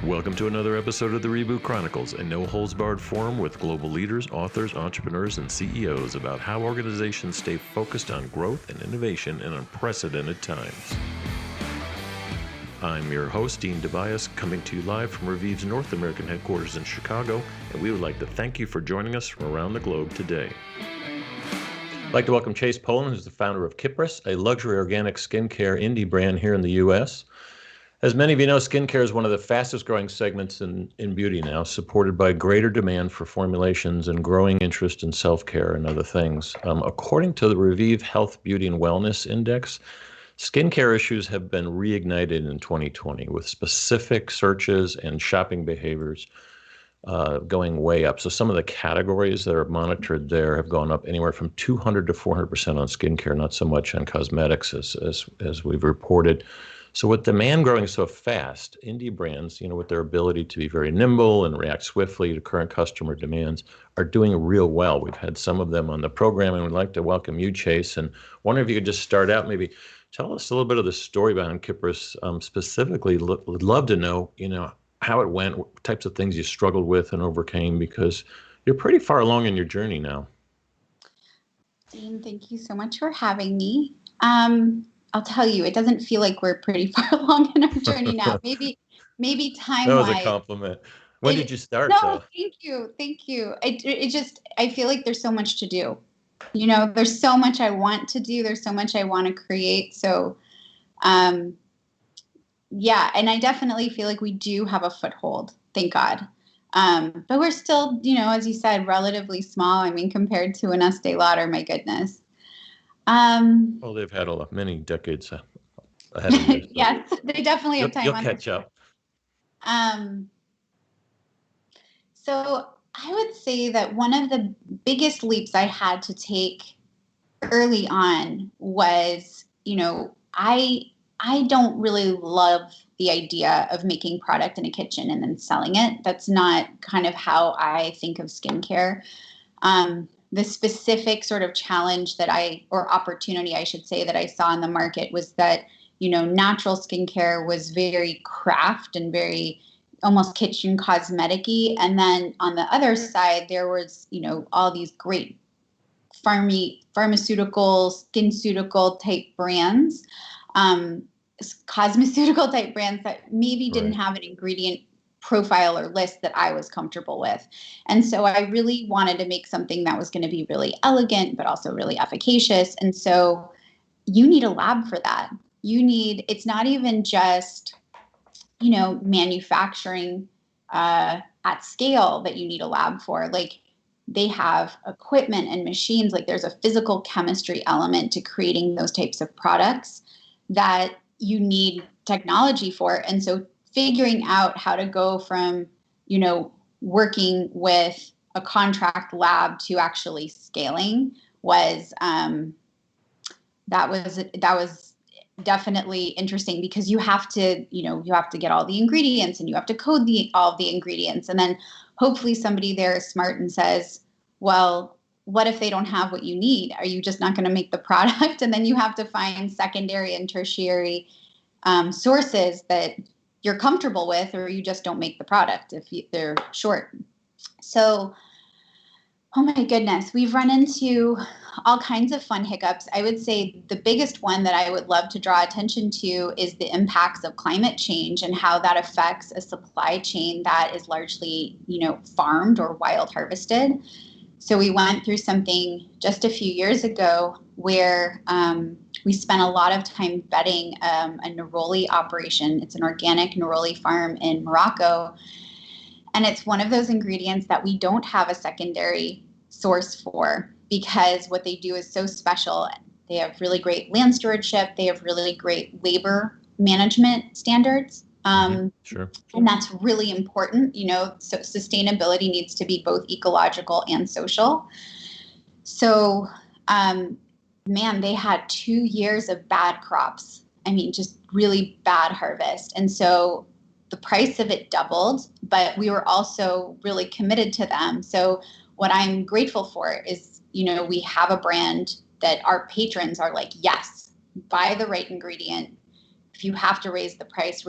Welcome to another episode of the Reboot Chronicles, a no-holds-barred forum with global leaders, authors, entrepreneurs, and CEOs about how organizations stay focused on growth and innovation in unprecedented times. I'm your host, Dean Tobias, coming to you live from Reviv's North American headquarters in Chicago, and we would like to thank you for joining us from around the globe today. I'd like to welcome Chase Polan, who's the founder of KYPRIS, a luxury organic skincare indie brand here in the U.S. As many of you know, skincare is one of the fastest growing segments in beauty now, supported by greater demand for formulations and growing interest in self-care and other things. According to the Reviv Health, Beauty, and Wellness Index, skincare issues have been reignited in 2020 with specific searches and shopping behaviors going way up. So some of the categories that are monitored there have gone up anywhere from 200 to 400% on skincare, not so much on cosmetics as we've reported. So with demand growing so fast, indie brands, with their ability to be very nimble and react swiftly to current customer demands, are doing real well. We've had some of them on the program, and we'd like to welcome you, Chase. And wonder if you could just start out, maybe tell us a little bit of the story behind KYPRIS. Specifically, would love to know, how it went, what types of things you struggled with and overcame, because you're pretty far along in your journey now. Dean, thank you so much for having me. I'll tell you, it doesn't feel like we're pretty far along in our journey now. Maybe time-wise. That was a compliment. When did you start? No, thank you. I feel like there's so much to do. There's so much I want to do. There's so much I want to create. So, yeah, and I definitely feel like we do have a foothold, thank God. But we're still, as you said, relatively small. I mean, compared to an Estee Lauder, my goodness. Well, they've had many decades ahead of you. So. Yes, they definitely have time. You'll catch up. So I would say that one of the biggest leaps I had to take early on was, I don't really love the idea of making product in a kitchen and then selling it. That's not kind of how I think of skincare. The specific sort of challenge or opportunity, I should say, that I saw in the market was that, natural skincare was very craft and very almost kitchen cosmetic-y. And then on the other side, there was, all these great pharmaceutical, skinceuticals type brands, cosmeceutical type brands that maybe didn't have an ingredient profile or list that I was comfortable with. And so I really wanted to make something that was going to be really elegant, but also really efficacious. And so you need a lab for that. It's not even just, manufacturing at scale that you need a lab for. Like, they have equipment and machines, like there's a physical chemistry element to creating those types of products that you need technology for. And so figuring out how to go from, working with a contract lab to actually scaling was that was definitely interesting, because you have to get all the ingredients and you have to code all the ingredients. And then hopefully somebody there is smart and says, well, what if they don't have what you need? Are you just not going to make the product? And then you have to find secondary and tertiary sources that you're comfortable with, or you just don't make the product if they're short. So, oh my goodness, we've run into all kinds of fun hiccups. I would say the biggest one that I would love to draw attention to is the impacts of climate change and how that affects a supply chain that is largely, farmed or wild harvested. So we went through something just a few years ago where we spent a lot of time vetting a neroli operation. It's an organic neroli farm in Morocco. And it's one of those ingredients that we don't have a secondary source for, because what they do is so special. They have really great land stewardship. They have really great labor management standards. Sure. And that's really important. So sustainability needs to be both ecological and social. So, they had 2 years of bad crops. I mean, just really bad harvest. And so the price of it doubled, but we were also really committed to them. So what I'm grateful for is, we have a brand that our patrons are like, yes, buy the right ingredient, if you have to raise the price,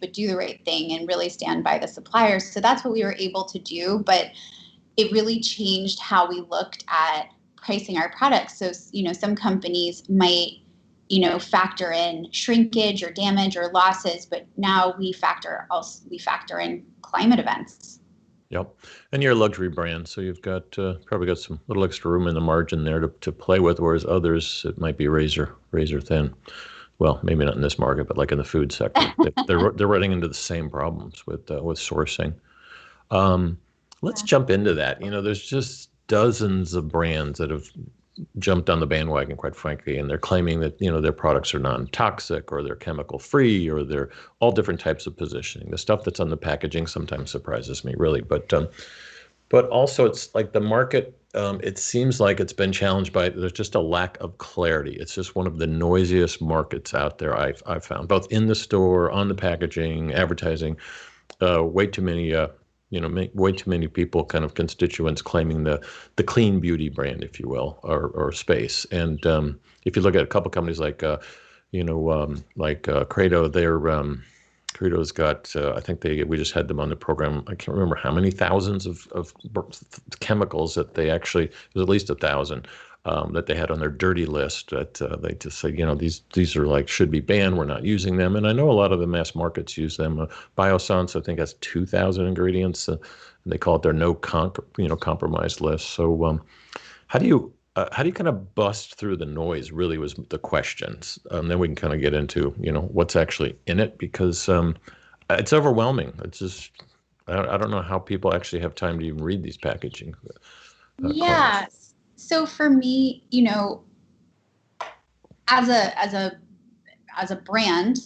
but do the right thing and really stand by the suppliers. So that's what we were able to do. But it really changed how we looked at pricing our products. So, some companies might, factor in shrinkage or damage or losses, but now we factor in climate events. Yep. And you're a luxury brand, so you've got probably got some little extra room in the margin there to play with, whereas others, it might be razor thin. Well, maybe not in this market, but like in the food sector, they're running into the same problems with sourcing. Let's jump into that. There's just dozens of brands that have jumped on the bandwagon, quite frankly, and they're claiming that their products are non-toxic or they're chemical free or they're all different types of positioning. The stuff that's on the packaging sometimes surprises me, really, but also it's like the market. It seems like it's been challenged by there's just a lack of clarity. It's just one of the noisiest markets out there I've found, both in the store, on the packaging, advertising. Way too many. Way too many people, kind of constituents, claiming the clean beauty brand, if you will, or space. And if you look at a couple companies like Credo, Credo's got, I think we just had them on the program. I can't remember how many thousands of chemicals that they actually, it was at least 1,000 that they had on their dirty list that they just say, these are like, should be banned. We're not using them. And I know a lot of the mass markets use them. Biossance, I think, has 2,000 ingredients. And they call it their compromise list. So how do you kind of bust through the noise, really, was the questions. Then we can kind of get into, what's actually in it, because it's overwhelming. It's just, I don't know how people actually have time to even read these packaging. Yeah. Claims. So for me, as a brand,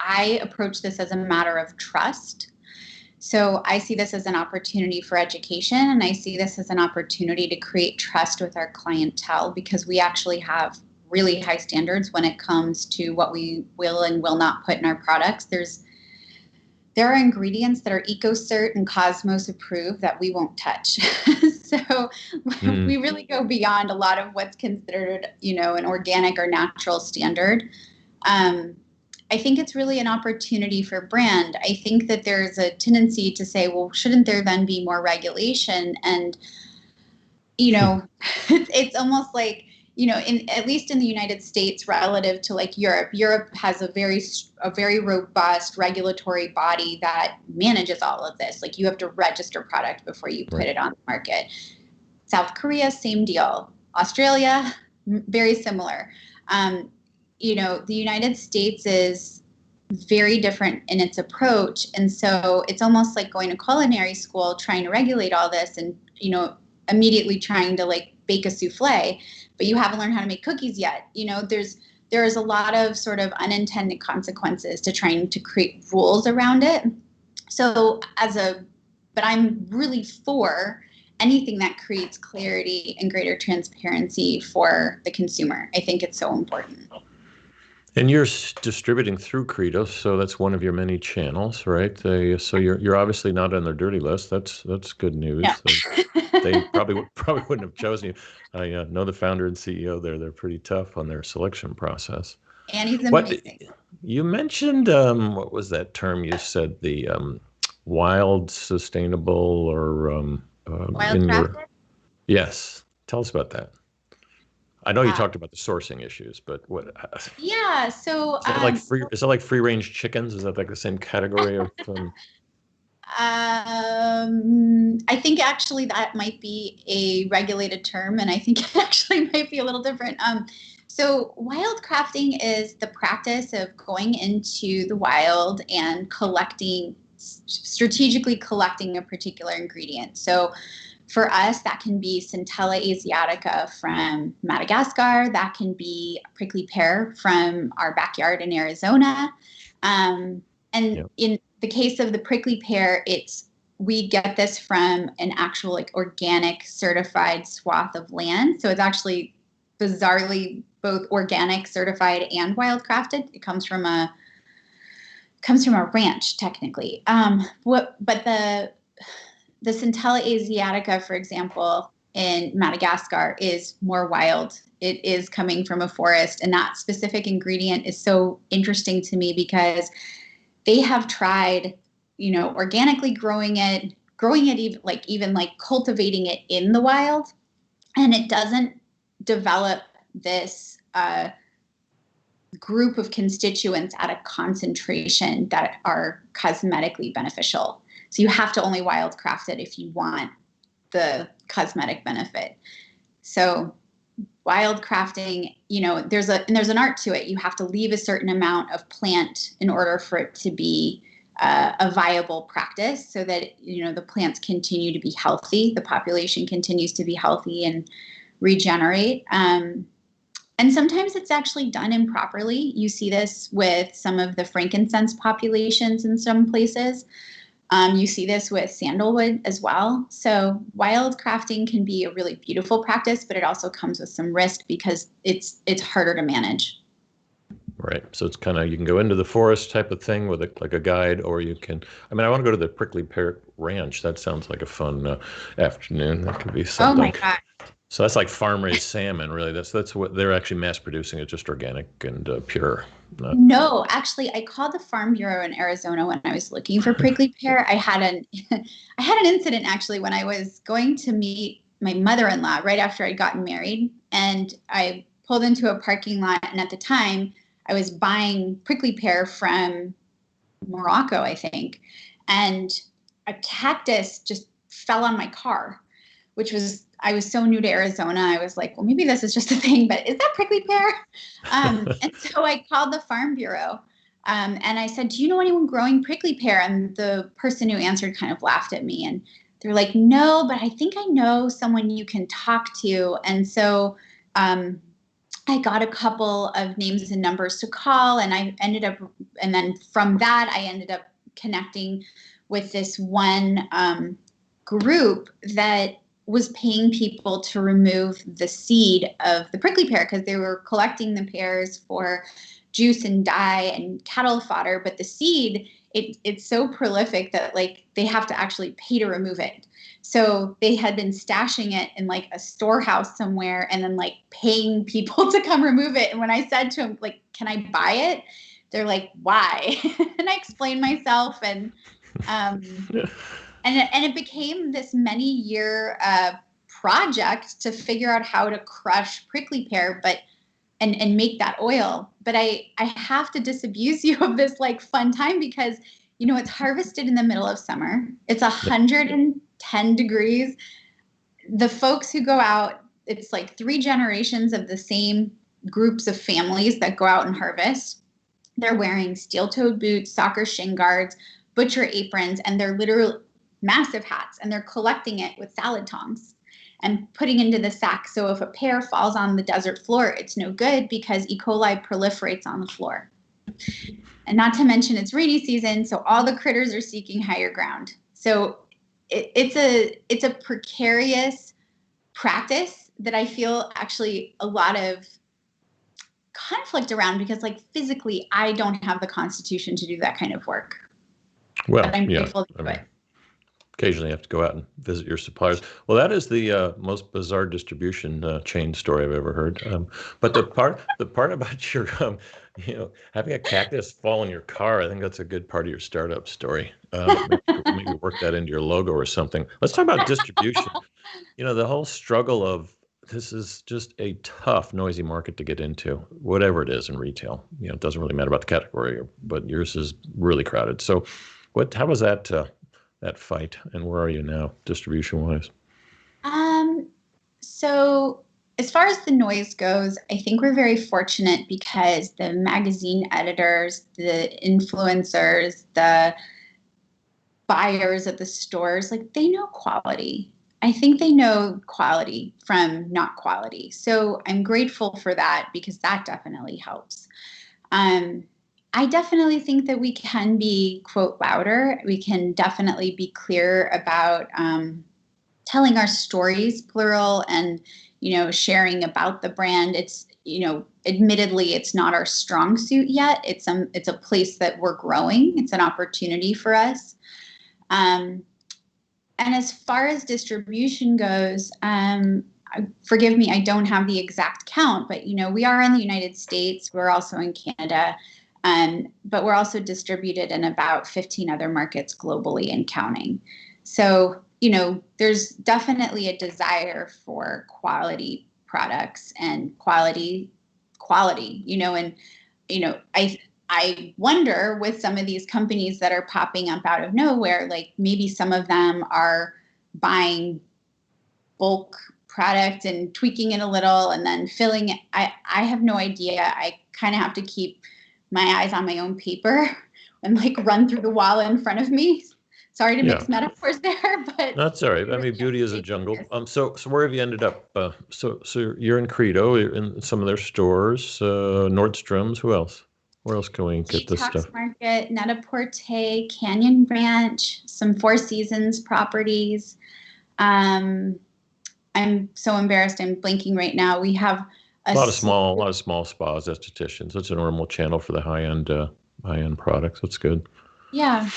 I approach this as a matter of trust. So I see this as an opportunity for education, and I see this as an opportunity to create trust with our clientele, because we actually have really high standards when it comes to what we will and will not put in our products. There are ingredients that are EcoCert and Cosmos approved that we won't touch. So we really go beyond a lot of what's considered, an organic or natural standard. I think it's really an opportunity for brand. I think that there's a tendency to say, well, shouldn't there then be more regulation? And, it's almost like, at least in the United States, relative to like Europe has a very robust regulatory body that manages all of this. Like, you have to register product before you put it on the market. South Korea, same deal. Australia, very similar. The United States is very different in its approach. And so it's almost like going to culinary school, trying to regulate all this and, immediately trying to like bake a souffle, but you haven't learned how to make cookies yet. There is a lot of sort of unintended consequences to trying to create rules around it. So but I'm really for anything that creates clarity and greater transparency for the consumer. I think it's so important. And you're distributing through Credo, so that's one of your many channels, right? So you're obviously not on their dirty list. That's good news. Yeah. They probably wouldn't have chosen you. I know the founder and CEO there. They're pretty tough on their selection process. And he's amazing. You mentioned, what was that term you said? The wild sustainable or Wildcrafting? Yes. Tell us about that. I know you talked about the sourcing issues, but what? Yeah. So is it like free range chickens? Is that like the same category of? I think actually that might be a regulated term, and I think it actually might be a little different. So wildcrafting is the practice of going into the wild and strategically collecting a particular ingredient. So for us, that can be Centella asiatica from Madagascar. That can be prickly pear from our backyard in Arizona. In the case of the prickly pear, we get this from an actual like organic certified swath of land. So it's actually bizarrely both organic certified and wildcrafted. It comes from a ranch technically. But the Centella asiatica, for example, in Madagascar is more wild it is coming from a forest. And that specific ingredient is so interesting to me because they have tried, organically growing it even like cultivating it in the wild, and it doesn't develop this group of constituents at a concentration that are cosmetically beneficial. So you have to only wildcraft it if you want the cosmetic benefit. So wildcrafting, there's an art to it. You have to leave a certain amount of plant in order for it to be a viable practice, so that the plants continue to be healthy, the population continues to be healthy and regenerate. And sometimes it's actually done improperly. You see this with some of the frankincense populations in some places. You see this with sandalwood as well. So wildcrafting can be a really beautiful practice, but it also comes with some risk because it's harder to manage. Right. So it's kind of, you can go into the forest type of thing with like a guide, or you can, I want to go to the Prickly Pear Ranch. That sounds like a fun afternoon. That could be something. Oh my God. So that's like farm-raised salmon, really. That's what they're actually mass producing. It's just organic and pure. No, actually, I called the Farm Bureau in Arizona when I was looking for prickly pear. I had an incident actually when I was going to meet my mother-in-law right after I'd gotten married, and I pulled into a parking lot, and at the time I was buying prickly pear from Morocco, I think, and a cactus just fell on my car, I was so new to Arizona. I was like, well, maybe this is just a thing, but is that prickly pear? And so I called the Farm Bureau, and I said, do you know anyone growing prickly pear? And the person who answered kind of laughed at me, and they're like, no, but I think I know someone you can talk to. And so I got a couple of names and numbers to call, and then from that, I ended up connecting with this one group that was paying people to remove the seed of the prickly pear because they were collecting the pears for juice and dye and cattle fodder. But the seed, it's so prolific that like they have to actually pay to remove it. So they had been stashing it in like a storehouse somewhere and then like paying people to come remove it. And when I said to them, like, can I buy it? They're like, why? And I explained myself, and it became this many-year project to figure out how to crush prickly pear, and make that oil. But I have to disabuse you of this like fun time because it's harvested in the middle of summer. It's 110 degrees. The folks who go out, it's like 3 generations of the same groups of families that go out and harvest. They're wearing steel-toed boots, soccer shin guards, butcher aprons, and they're literally massive hats, and they're collecting it with salad tongs and putting into the sack. So if a pear falls on the desert floor, it's no good because E. coli proliferates on the floor. And not to mention it's rainy season, so all the critters are seeking higher ground. So it's a precarious practice that I feel actually a lot of conflict around because like physically I don't have the constitution to do that kind of work. Well, but I'm grateful to do it. Occasionally you have to go out and visit your suppliers. Well, that is the most bizarre distribution chain story I've ever heard. But the part about your, having a cactus fall in your car, I think that's a good part of your startup story. Maybe work that into your logo or something. Let's talk about distribution. The whole struggle of this is just a tough, noisy market to get into, whatever it is in retail. It doesn't really matter about the category, but yours is really crowded. So how was that fight, and where are you now distribution wise? So as far as the noise goes, I think we're very fortunate because the magazine editors, the influencers, the buyers at the stores, like they know quality. I think they know quality from not quality. So I'm grateful for that because that definitely helps. I definitely think that we can be, quote, louder. We can definitely be clear about telling our stories, plural, and, sharing about the brand. It's, admittedly, it's not our strong suit yet. It's a place that we're growing. It's an opportunity for us. And as far as distribution goes, forgive me, I don't have the exact count, but we are in the United States. We're also in Canada, but we're also distributed in about 15 other markets globally and counting. So, there's definitely a desire for quality products and quality, I wonder with some of these companies that are popping up out of nowhere, like maybe some of them are buying bulk product and tweaking it a little and then filling it. I have no idea. I kind of have to keep my eyes on my own paper and like run through the wall in front of me. Sorry to mix metaphors there, but that's all right. I mean, beauty is a jungle. So where have you ended up? So you're in Credo, you're in some of their stores, Nordstrom's. Who else? Where else can we get this stuff? Market, Net-a-Porter, Canyon Ranch, some Four Seasons properties. I'm so embarrassed. I'm blanking right now. We have a lot of small spas, estheticians. That's a normal channel for the high end products. That's good. Yeah.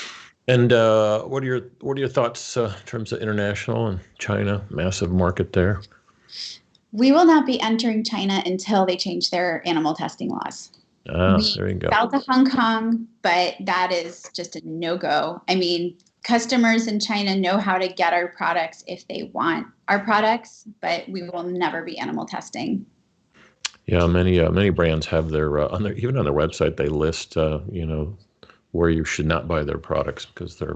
And what are your thoughts in terms of international and China? Massive market there. We will not be entering China until they change their animal testing laws. There you go. We sell to Hong Kong, but that is just a no-go. I mean, customers in China know how to get our products if they want our products, but we will never be animal testing. Yeah, many brands have their even on their website they list where you should not buy their products because they're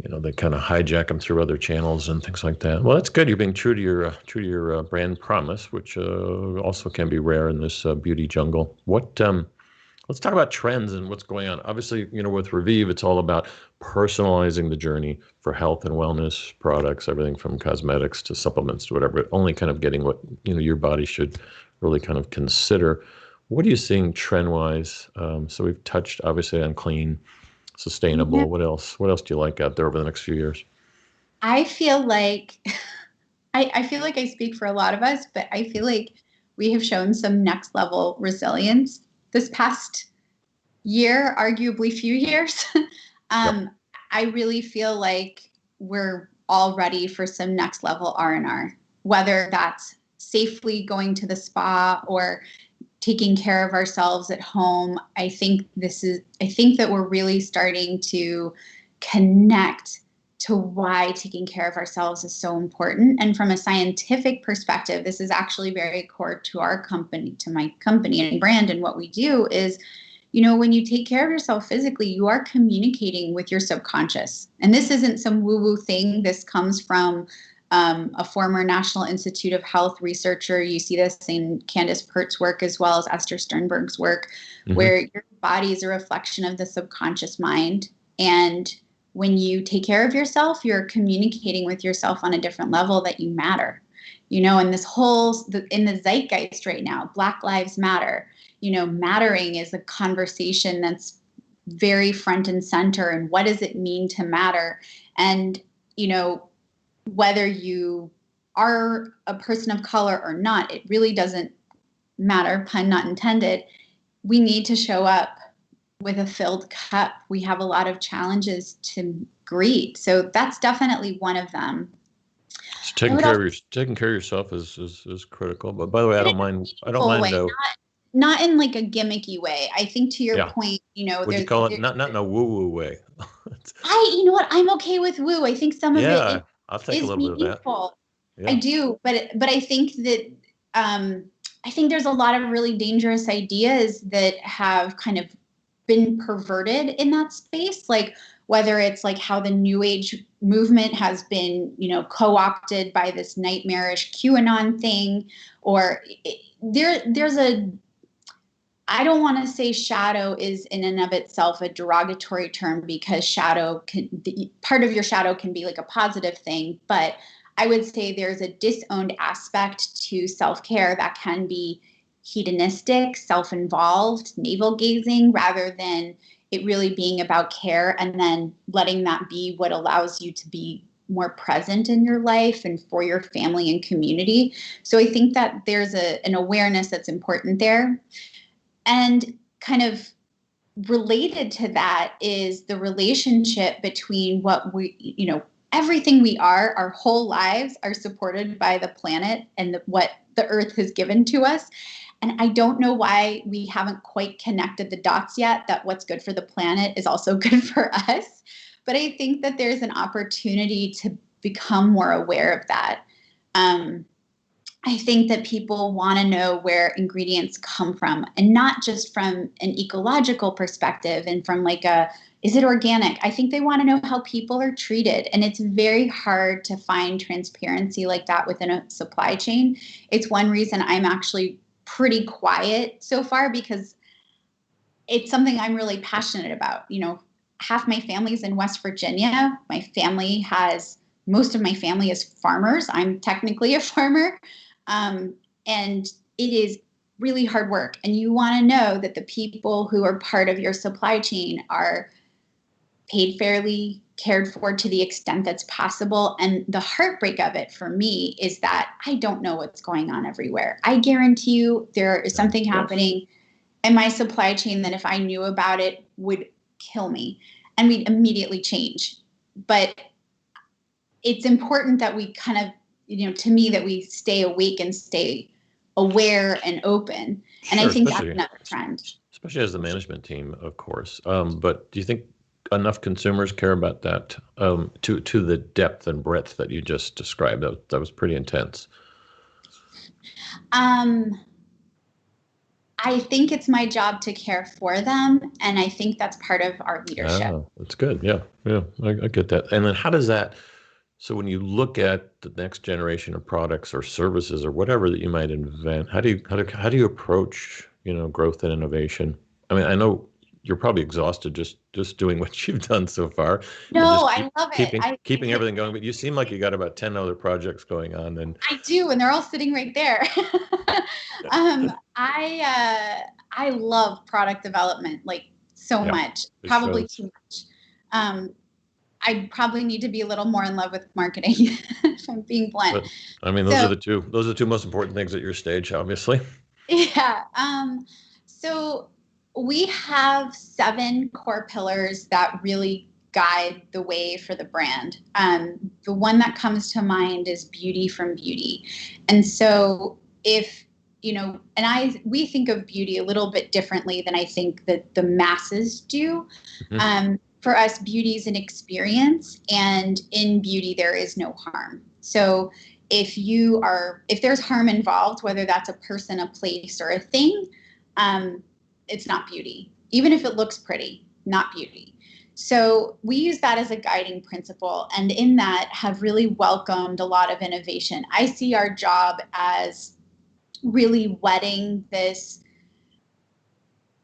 they kind of hijack them through other channels and things like that. Well, that's good. You're being true to your brand promise, which also can be rare in this beauty jungle. Let's talk about trends and what's going on. Obviously, with Revive, it's all about personalizing the journey for health and wellness products, everything from cosmetics to supplements to whatever, but only kind of getting what your body should really kind of consider. What are you seeing trend-wise? So we've touched obviously on clean, sustainable. Mm-hmm. What else do you like out there over the next few years? I feel like I feel like I speak for a lot of us, but I feel like we have shown some next level resilience this past year, arguably few years. Yep. I really feel like we're all ready for some next level R&R, whether that's safely going to the spa or taking care of ourselves at home. I think that we're really starting to connect to why taking care of ourselves is so important. And from a scientific perspective, this is actually very core to our company, to my company and brand. And what we do is, when you take care of yourself physically, you are communicating with your subconscious. And this isn't some woo-woo thing. This comes from a former National Institute of Health researcher. You see this in Candace Pert's work as well as Esther Sternberg's work, where your body is a reflection of the subconscious mind. And when you take care of yourself, you're communicating with yourself on a different level that you matter. And this in the zeitgeist right now, Black Lives Matter, mattering is a conversation that's very front and center. And what does it mean to matter? And, whether you are a person of color or not, it really doesn't matter, pun not intended. We need to show up with a filled cup. We have a lot of challenges to greet. So that's definitely one of them. So taking care of yourself is critical. But by the way, I don't mind. Not in like a gimmicky way. I think to your point, would you call it not in a woo-woo way? I'm okay with woo. I think some of it I'll take a little meaningful. Bit of that. I do, but I think that I think there's a lot of really dangerous ideas that have kind of been perverted in that space, like whether it's like how the New Age movement has been, co-opted by this nightmarish QAnon thing, or I don't want to say shadow is in and of itself a derogatory term, because part of your shadow can be like a positive thing. But I would say there's a disowned aspect to self-care that can be hedonistic, self-involved, navel-gazing, rather than it really being about care, and then letting that be what allows you to be more present in your life and for your family and community. So I think that there's an awareness that's important there. And kind of related to that is the relationship between what we, everything we are, our whole lives are supported by the planet and what the earth has given to us. And I don't know why we haven't quite connected the dots yet, that what's good for the planet is also good for us. But I think that there's an opportunity to become more aware of that. I think that people want to know where ingredients come from, and not just from an ecological perspective and from like is it organic? I think they want to know how people are treated. And it's very hard to find transparency like that within a supply chain. It's one reason I'm actually pretty quiet so far, because it's something I'm really passionate about. Half my family's in West Virginia. Most of my family is farmers. I'm technically a farmer. And it is really hard work. And you want to know that the people who are part of your supply chain are paid fairly, cared for to the extent that's possible. And the heartbreak of it for me is that I don't know what's going on everywhere. I guarantee you there is something happening in my supply chain that if I knew about it would kill me, and we'd immediately change. But it's important that we kind of, to me, that we stay awake and stay aware and open. And I think that's another trend. Especially as the management team, of course. But do you think enough consumers care about that to the depth and breadth that you just described? That was pretty intense. I think it's my job to care for them, and I think that's part of our leadership. Oh, that's good. Yeah, I get that. And then how does that? So when you look at the next generation of products or services or whatever that you might invent, how do you approach growth and innovation? I mean, I know you're probably exhausted just doing what you've done so far. No, I love it. Keeping everything going, but you seem like you got about 10 other projects going on. And I do, and they're all sitting right there. I love product development so much, probably too much. I probably need to be a little more in love with marketing, if I'm being blunt. But, I mean, those are the two most important things at your stage, obviously. Yeah. So we have 7 core pillars that really guide the way for the brand. The one that comes to mind is beauty from beauty. And so we think of beauty a little bit differently than I think that the masses do. Mm-hmm. For us, beauty is an experience, and in beauty, there is no harm. So if there's harm involved, whether that's a person, a place, or a thing, it's not beauty. Even if it looks pretty, not beauty. So we use that as a guiding principle, and in that have really welcomed a lot of innovation. I see our job as really wetting this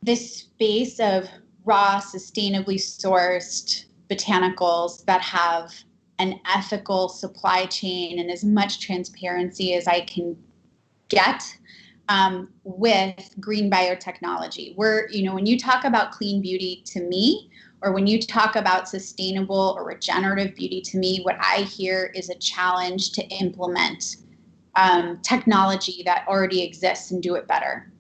space of raw, sustainably sourced botanicals that have an ethical supply chain and as much transparency as I can get with green biotechnology. When you talk about clean beauty to me, or when you talk about sustainable or regenerative beauty to me, what I hear is a challenge to implement technology that already exists and do it better.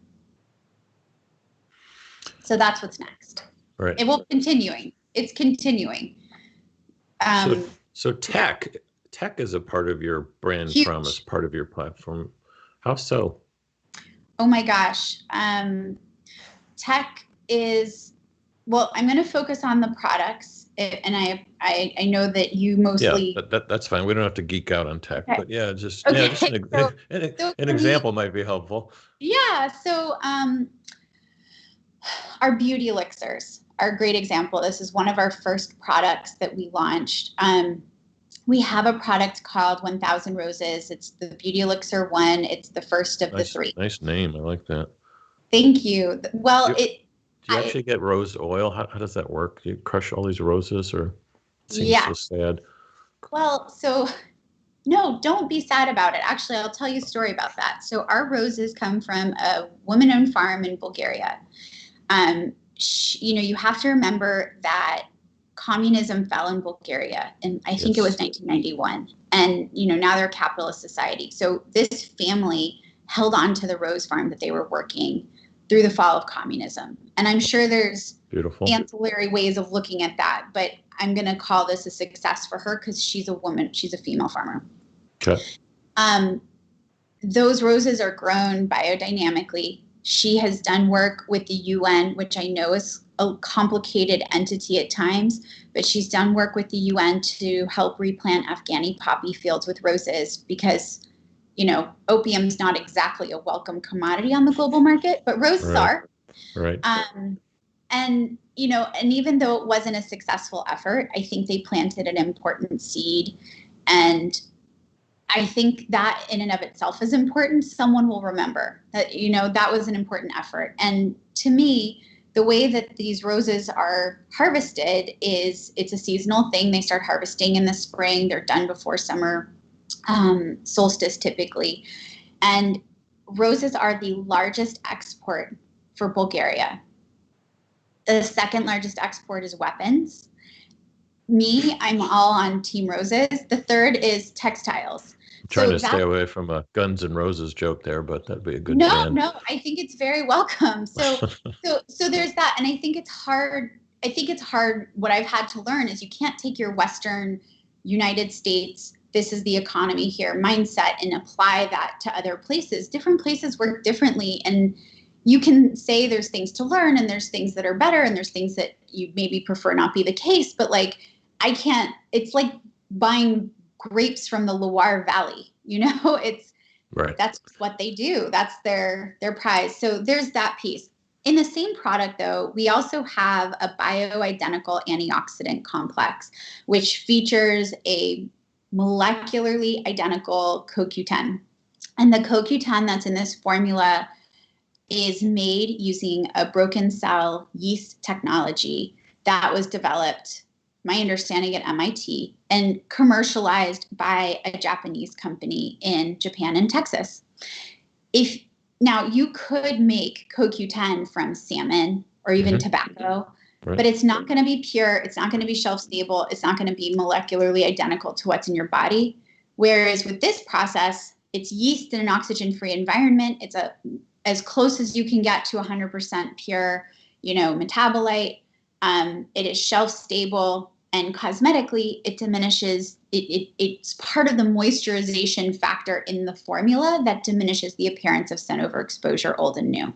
So that's what's next. Right. It will continuing. It's continuing. So tech is a part of your brand huge. Promise, part of your platform. How so? Oh my gosh. Tech is, well, I'm going to focus on the products, and I know that you mostly. Yeah, that's fine. We don't have to geek out on tech, okay. But just Okay. an example might be helpful. Yeah. So our beauty elixirs are a great example. This is one of our first products that we launched. We have a product called 1000 Roses. It's the Beauty Elixir 1. It's the first of the 3. Nice name. I like that. Thank you. Well, do you actually get rose oil? How does that work? Do you crush all these roses, or it seems so sad? Well, no, don't be sad about it. Actually, I'll tell you a story about that. So our roses come from a woman-owned farm in Bulgaria. You have to remember that communism fell in Bulgaria, and I think it was 1991. And, now they're a capitalist society. So this family held on to the rose farm that they were working through the fall of communism. And I'm sure there's Beautiful. ancillary ways of looking at that. But I'm going to call this a success for her because she's a woman. She's a female farmer. Okay. Those roses are grown biodynamically. She has done work with the UN, which I know is a complicated entity at times, but she's done work with the UN to help replant Afghani poppy fields with roses because, opium's not exactly a welcome commodity on the global market, but roses are. Right. And even though it wasn't a successful effort, I think they planted an important seed. And I think that in and of itself is important. Someone will remember that, that was an important effort. And to me, the way that these roses are harvested is it's a seasonal thing. They start harvesting in the spring. They're done before summer solstice typically. And roses are the largest export for Bulgaria. The second largest export is weapons. Me, I'm all on Team Roses. The third is textiles. Trying to stay away from a Guns N' Roses joke there, but that'd be a good band. No, I think it's very welcome. So there's that. And I think it's hard. What I've had to learn is you can't take your Western United States, this is the economy here mindset and apply that to other places. Different places work differently. And you can say there's things to learn and there's things that are better and there's things that you maybe prefer not be the case. But it's like buying grapes from the Loire Valley, it's right. That's what they do. That's their prize. So there's that piece. In the same product though, we also have a bioidentical antioxidant complex, which features a molecularly identical CoQ10. And the CoQ10 that's in this formula is made using a broken cell yeast technology that was developed, my understanding, at MIT and commercialized by a Japanese company in Japan and Texas. Now you could make CoQ10 from salmon or even tobacco, right, but it's not going to be pure. It's not going to be shelf stable. It's not going to be molecularly identical to what's in your body. Whereas with this process, it's yeast in an oxygen-free environment. It's as close as you can get to 100% pure, metabolite. It is shelf stable, and cosmetically, it diminishes. It's part of the moisturization factor in the formula that diminishes the appearance of sun overexposure, old and new.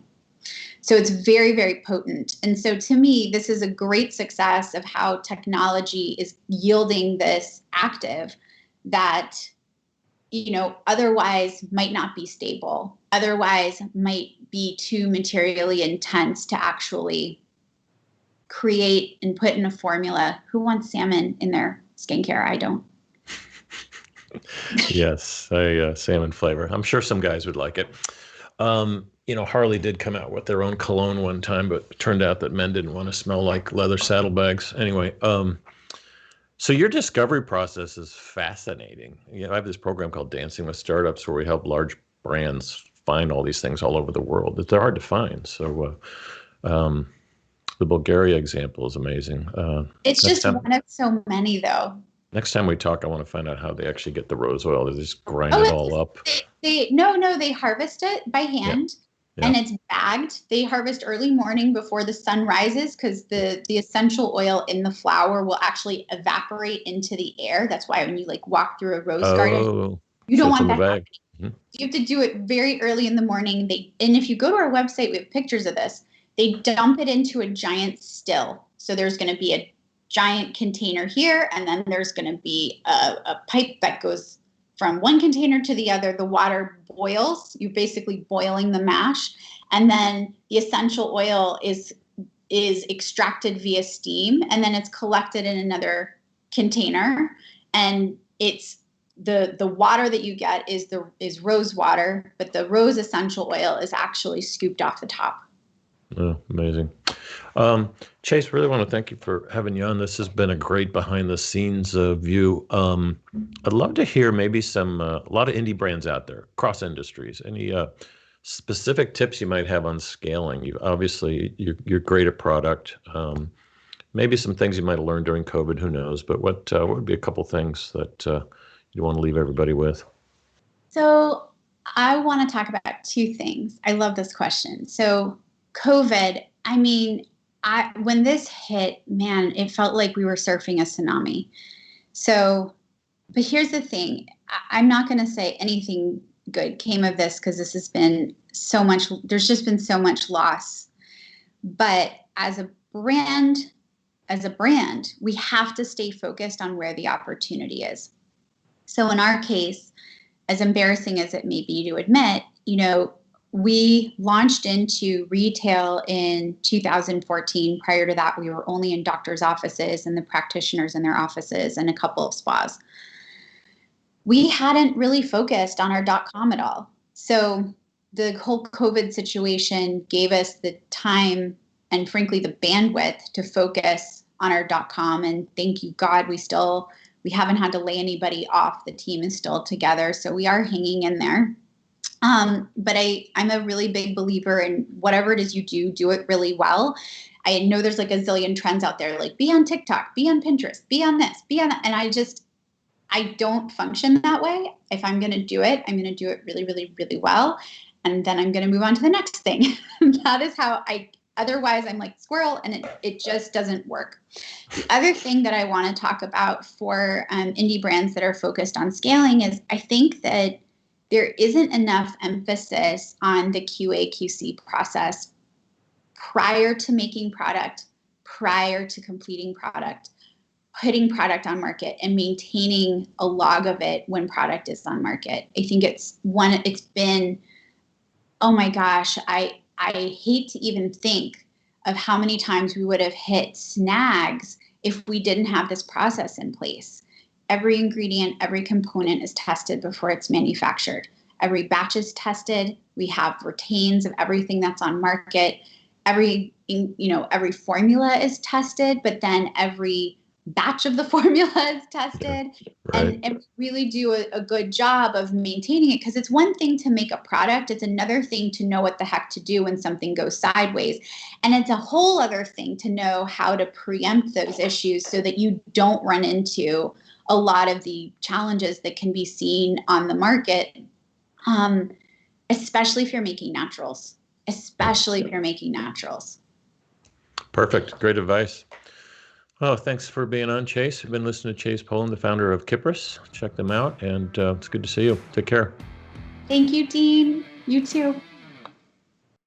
So it's very, very potent. And so to me, this is a great success of how technology is yielding this active that, otherwise might not be stable, otherwise might be too materially intense to actually create and put in a formula. Who wants salmon in their skincare? I don't. Yes, salmon flavor. I'm sure some guys would like it. Harley did come out with their own cologne one time, but it turned out that men didn't want to smell like leather saddlebags. Anyway, so your discovery process is fascinating. I have this program called Dancing with Startups where we help large brands find all these things all over the world. They're hard to find. So the Bulgaria example is amazing. It's just one of so many, though. Next time we talk, I want to find out how they actually get the rose oil. They just grind it all up. They harvest it by hand. Yeah. And it's bagged. They harvest early morning before the sun rises because the essential oil in the flower will actually evaporate into the air. That's why when you walk through a rose garden, you don't want that happening. Mm-hmm. You have to do it very early in the morning. And if you go to our website, we have pictures of this. They dump it into a giant still. So there's going to be a giant container here, and then there's going to be a pipe that goes from one container to the other. The water boils. You're basically boiling the mash, and then the essential oil is extracted via steam, and then it's collected in another container. And it's the water that you get is rose water, but the rose essential oil is actually scooped off the top. Oh, amazing. Chase, really want to thank you for having you on. This has been a great behind the scenes view. I'd love to hear maybe a lot of indie brands out there, cross industries. Any specific tips you might have on scaling? You're great at product. Maybe some things you might have learned during COVID, who knows? But what would be a couple things that you want to leave everybody with? So I want to talk about two things. I love this question. So COVID, When this hit, man, it felt like we were surfing a tsunami. So, but here's the thing. I'm not going to say anything good came of this because this has been so much, there's just been so much loss. But brand, as a brand, we have to stay focused on where the opportunity is. So in our case, as embarrassing as it may be to admit, we launched into retail in 2014. Prior to that, we were only in doctors' offices and the practitioners in their offices and a couple of spas. We hadn't really focused on our .com at all. So the whole COVID situation gave us the time and frankly the bandwidth to focus on our .com. And thank you God, we haven't had to lay anybody off. The team is still together. So we are hanging in there. But I'm a really big believer in whatever it is you do it really well. I know there's like a zillion trends out there, like be on TikTok, be on Pinterest, be on this, be on that. And I don't function that way. If I'm going to do it, I'm going to do it really, really, really well. And then I'm going to move on to the next thing. That is how otherwise I'm like squirrel and it just doesn't work. The other thing that I want to talk about for indie brands that are focused on scaling is I think that there isn't enough emphasis on the QA/QC process prior to making product, prior to completing product, putting product on market, and maintaining a log of it when product is on market. I think it's been, oh my gosh, I hate to even think of how many times we would have hit snags if we didn't have this process in place. Every ingredient, every component is tested before it's manufactured. Every batch is tested. We have retains of everything that's on market. Every formula is tested, but then every batch of the formula is tested. Right. And really do a good job of maintaining it, because it's one thing to make a product. It's another thing to know what the heck to do when something goes sideways. And it's a whole other thing to know how to preempt those issues so that you don't run into a lot of the challenges that can be seen on the market, especially if you're making naturals. Perfect. Great advice. Oh, thanks for being on, Chase. I've been listening to Chase Polan, the founder of KYPRIS. Check them out, and it's good to see you. Take care. Thank you, Dean. You too.